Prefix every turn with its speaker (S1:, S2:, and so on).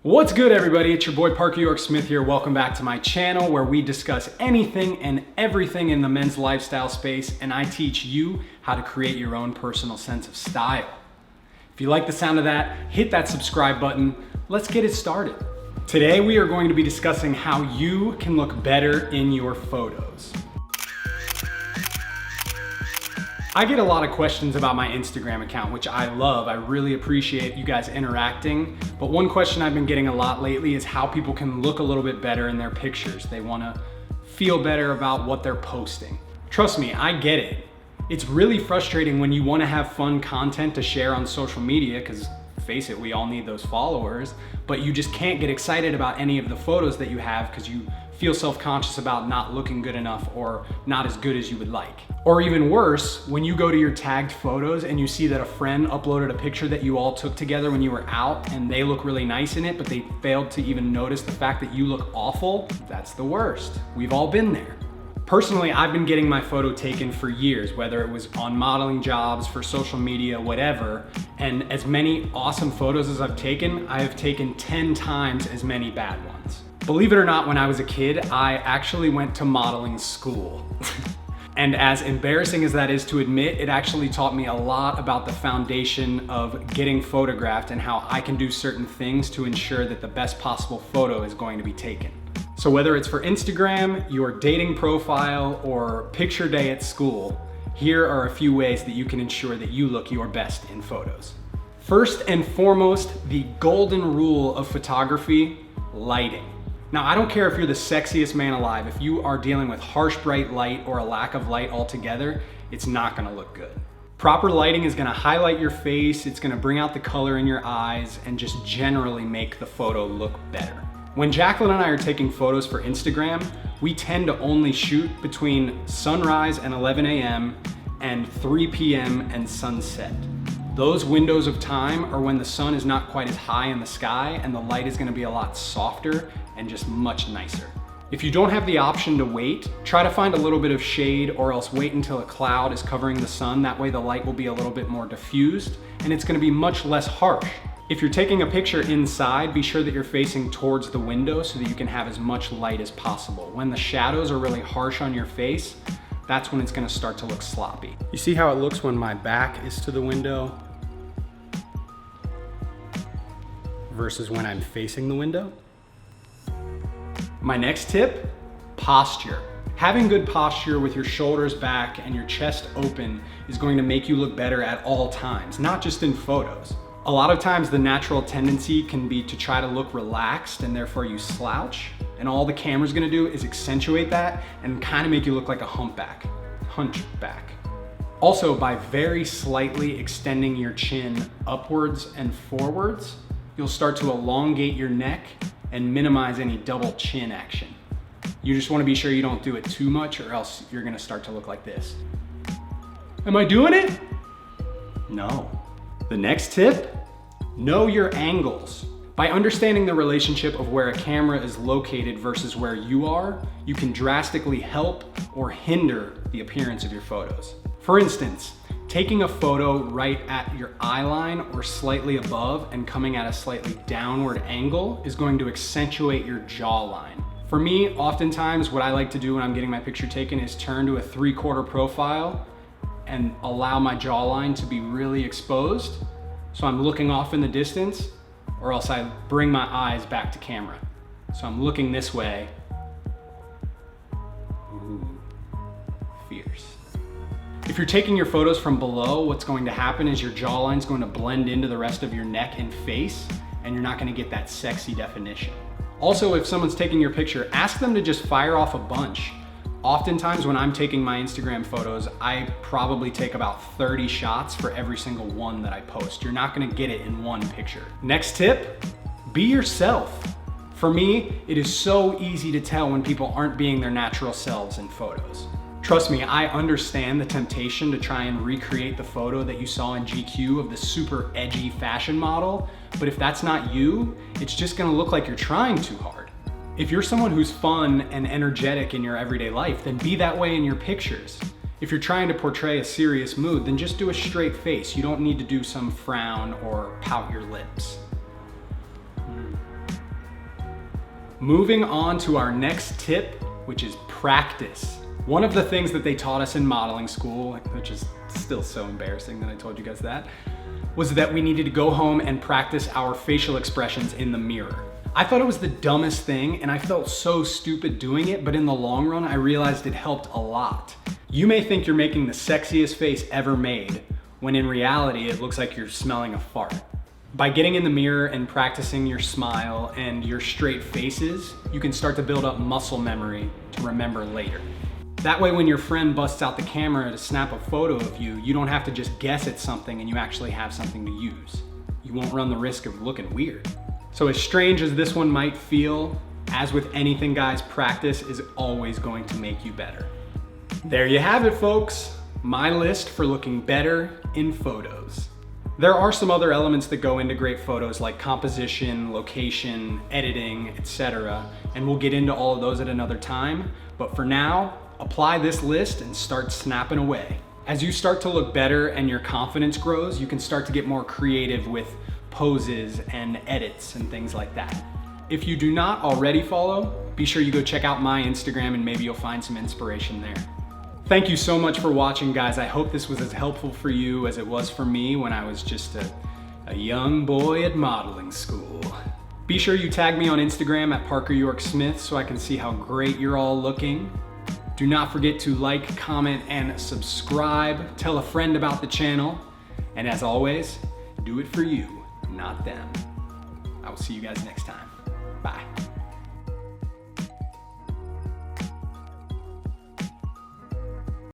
S1: What's good, everybody? It's your boy Parker York Smith here. Welcome back to my channel where we discuss anything and everything in the men's lifestyle space, and I teach you how to create your own personal sense of style. If you like the sound of that, hit that subscribe button. Let's get it started. Today we are going to be discussing how you can look better in your photos. I get a lot of questions about my Instagram account, which I love. I really appreciate you guys interacting. But one question I've been getting a lot lately is how people can look a little bit better in their pictures. They want to feel better about what they're posting. Trust me, I get it. It's really frustrating when you want to have fun content to share on social media, because face it, we all need those followers, but you just can't get excited about any of the photos that you have because you feel self-conscious about not looking good enough or not as good as you would like. Or even worse, when you go to your tagged photos and you see that a friend uploaded a picture that you all took together when you were out and they look really nice in it, but they failed to even notice the fact that you look awful. That's the worst. We've all been there. Personally, I've been getting my photo taken for years, whether it was on modeling jobs, for social media, whatever. And as many awesome photos as I've taken, I have taken 10 times as many bad ones. Believe it or not, when I was a kid, I actually went to modeling school. And as embarrassing as that is to admit, it actually taught me a lot about the foundation of getting photographed and how I can do certain things to ensure that the best possible photo is going to be taken. So whether it's for Instagram, your dating profile, or picture day at school, here are a few ways that you can ensure that you look your best in photos. First and foremost, the golden rule of photography: lighting. Now, I don't care if you're the sexiest man alive, if you are dealing with harsh bright light or a lack of light altogether, it's not gonna look good. Proper lighting is gonna highlight your face, it's gonna bring out the color in your eyes, and just generally make the photo look better. When Jacqueline and I are taking photos for Instagram, we tend to only shoot between sunrise and 11 a.m. and 3 p.m. and sunset. Those windows of time are when the sun is not quite as high in the sky and the light is gonna be a lot softer and just much nicer. If you don't have the option to wait, try to find a little bit of shade, or else wait until a cloud is covering the sun. That way the light will be a little bit more diffused and it's gonna be much less harsh. If you're taking a picture inside, be sure that you're facing towards the window so that you can have as much light as possible. When the shadows are really harsh on your face, that's when it's gonna start to look sloppy. You see how it looks when my back is to the window versus when I'm facing the window? My next tip, posture. Having good posture with your shoulders back and your chest open is going to make you look better at all times, not just in photos. A lot of times the natural tendency can be to try to look relaxed and therefore you slouch, and all the camera's gonna do is accentuate that and kind of make you look like a hunchback. Also, by very slightly extending your chin upwards and forwards, you'll start to elongate your neck and minimize any double chin action. You just wanna be sure you don't do it too much, or else you're gonna start to look like this. Am I doing it? No. The next tip, know your angles. By understanding the relationship of where a camera is located versus where you are, you can drastically help or hinder the appearance of your photos. For instance, taking a photo right at your eye line or slightly above and coming at a slightly downward angle is going to accentuate your jawline. For me, oftentimes what I like to do when I'm getting my picture taken is turn to a 3/4 profile and allow my jawline to be really exposed. So I'm looking off in the distance, or else I bring my eyes back to camera. So I'm looking this way. Ooh, fierce. If you're taking your photos from below, what's going to happen is your jawline's going to blend into the rest of your neck and face, and you're not gonna get that sexy definition. Also, if someone's taking your picture, ask them to just fire off a bunch. Oftentimes when I'm taking my Instagram photos, I probably take about 30 shots for every single one that I post. You're not gonna get it in one picture. Next tip, be yourself. For me, it is so easy to tell when people aren't being their natural selves in photos. Trust me, I understand the temptation to try and recreate the photo that you saw in GQ of the super edgy fashion model, but if that's not you, it's just gonna look like you're trying too hard. If you're someone who's fun and energetic in your everyday life, then be that way in your pictures. If you're trying to portray a serious mood, then just do a straight face. You don't need to do some frown or pout your lips. Moving on to our next tip, which is practice. One of the things that they taught us in modeling school, which is still so embarrassing that I told you guys that, was that we needed to go home and practice our facial expressions in the mirror. I thought it was the dumbest thing and I felt so stupid doing it, but in the long run, I realized it helped a lot. You may think you're making the sexiest face ever made, when in reality, it looks like you're smelling a fart. By getting in the mirror and practicing your smile and your straight faces, you can start to build up muscle memory to remember later. That way, when your friend busts out the camera to snap a photo of you, you don't have to just guess at something and you actually have something to use. You won't run the risk of looking weird. So as strange as this one might feel, as with anything guys, practice is always going to make you better. There you have it, folks. My list for looking better in photos. There are some other elements that go into great photos like composition, location, editing, etc. And we'll get into all of those at another time. But for now, apply this list and start snapping away. As you start to look better and your confidence grows, you can start to get more creative with poses and edits and things like that. If you do not already follow, be sure you go check out my Instagram and maybe you'll find some inspiration there. Thank you so much for watching, guys. I hope this was as helpful for you as it was for me when I was just a young boy at modeling school. Be sure you tag me on Instagram at Parker York Smith so I can see how great you're all looking. Do not forget to like, comment, and subscribe. Tell a friend about the channel. And as always, do it for you, not them. I will see you guys next time. Bye.